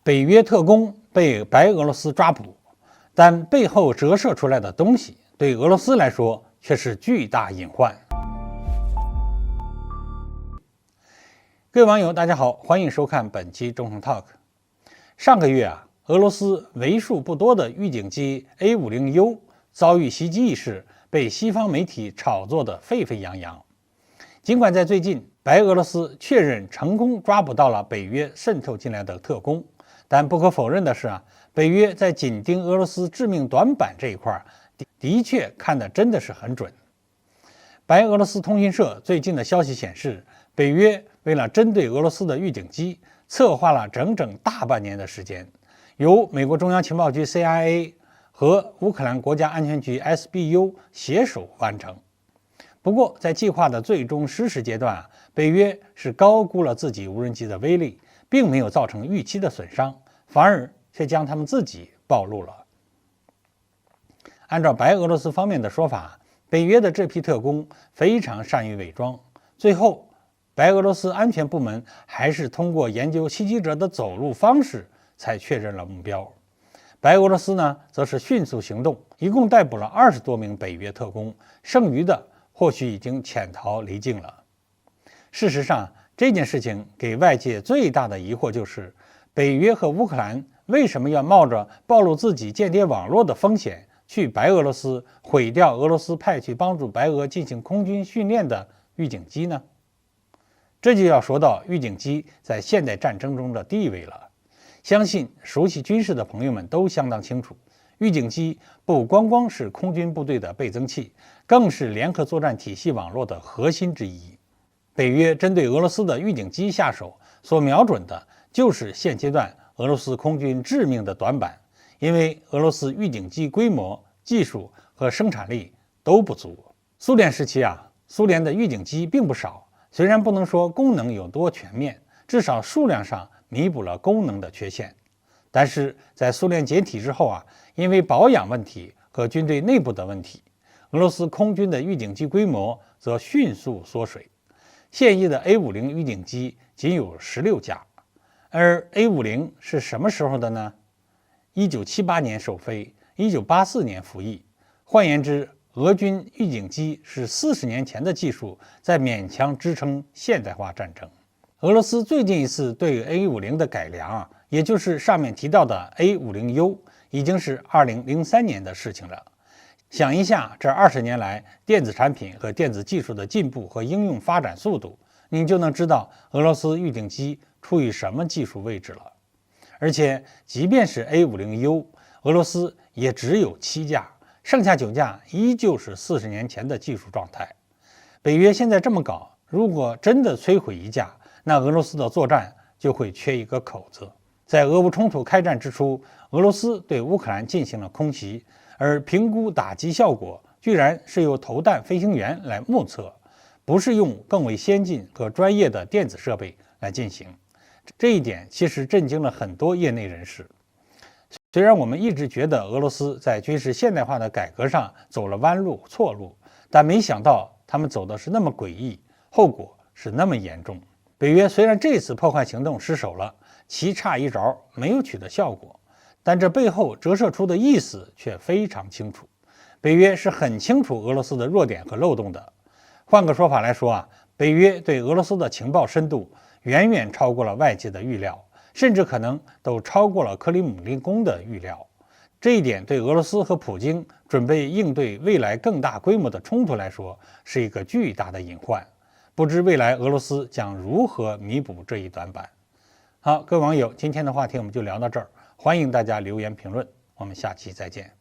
北约特工被白俄罗斯抓捕，但背后折射出来的东西对俄罗斯来说却是巨大隐患。各位网友，大家好，欢迎收看本期中恒 Talk。上个月俄罗斯为数不多的预警机 A50U 遭遇袭击一事被西方媒体炒作得沸沸扬扬。尽管在最近，白俄罗斯确认成功抓捕到了北约渗透进来的特工，但不可否认的是北约在紧盯俄罗斯致命短板这一块的确看得真的是很准。白俄罗斯通讯社最近的消息显示，北约为了针对俄罗斯的预警机，策划了整整大半年的时间，由美国中央情报局 CIA 和乌克兰国家安全局 SBU 携手完成。不过，在计划的最终实施阶段北约是高估了自己无人机的威力，并没有造成预期的损伤，反而却将他们自己暴露了。按照白俄罗斯方面的说法，北约的这批特工非常善于伪装，最后白俄罗斯安全部门还是通过研究袭击者的走路方式才确认了目标。白俄罗斯呢，则是迅速行动，一共逮捕了20多名北约特工，剩余的或许已经潜逃离境了。事实上，这件事情给外界最大的疑惑就是，北约和乌克兰为什么要冒着暴露自己间谍网络的风险，去白俄罗斯毁掉俄罗斯派去帮助白俄进行空军训练的预警机呢？这就要说到预警机在现代战争中的地位了。相信熟悉军事的朋友们都相当清楚，预警机不光光是空军部队的倍增器，更是联合作战体系网络的核心之一。北约针对俄罗斯的预警机下手，所瞄准的就是现阶段俄罗斯空军致命的短板，因为俄罗斯预警机规模、技术和生产力都不足。苏联时期苏联的预警机并不少，虽然不能说功能有多全面，至少数量上弥补了功能的缺陷。但是在苏联解体之后因为保养问题和军队内部的问题，俄罗斯空军的预警机规模则迅速缩水。现役的 A50 预警机仅有16架，而 A50 是什么时候的呢？1978年首飞，1984年服役。换言之，俄军预警机是40年前的技术，在勉强支撑现代化战争。俄罗斯最近一次对 A50 的改良也就是上面提到的 A50U， 已经是2003年的事情了。想一下，这20年来电子产品和电子技术的进步和应用发展速度，你就能知道俄罗斯预警机处于什么技术位置了。而且即便是 A50U， 俄罗斯也只有7架，剩下9架依旧是40年前的技术状态。北约现在这么搞，如果真的摧毁一架，那俄罗斯的作战就会缺一个口子。在俄乌冲突开战之初，俄罗斯对乌克兰进行了空袭，而评估打击效果居然是由投弹飞行员来目测，不是用更为先进和专业的电子设备来进行。这一点其实震惊了很多业内人士。虽然我们一直觉得俄罗斯在军事现代化的改革上走了弯路错路，但没想到他们走的是那么诡异，后果是那么严重。北约虽然这次破坏行动失手了，棋差一着，没有取得效果，但这背后折射出的意思却非常清楚。北约是很清楚俄罗斯的弱点和漏洞的。换个说法来说北约对俄罗斯的情报深度远远超过了外界的预料，甚至可能都超过了克里姆林宫的预料。这一点对俄罗斯和普京准备应对未来更大规模的冲突来说，是一个巨大的隐患。不知未来俄罗斯将如何弥补这一短板。好，各位网友，今天的话题我们就聊到这儿，欢迎大家留言评论，我们下期再见。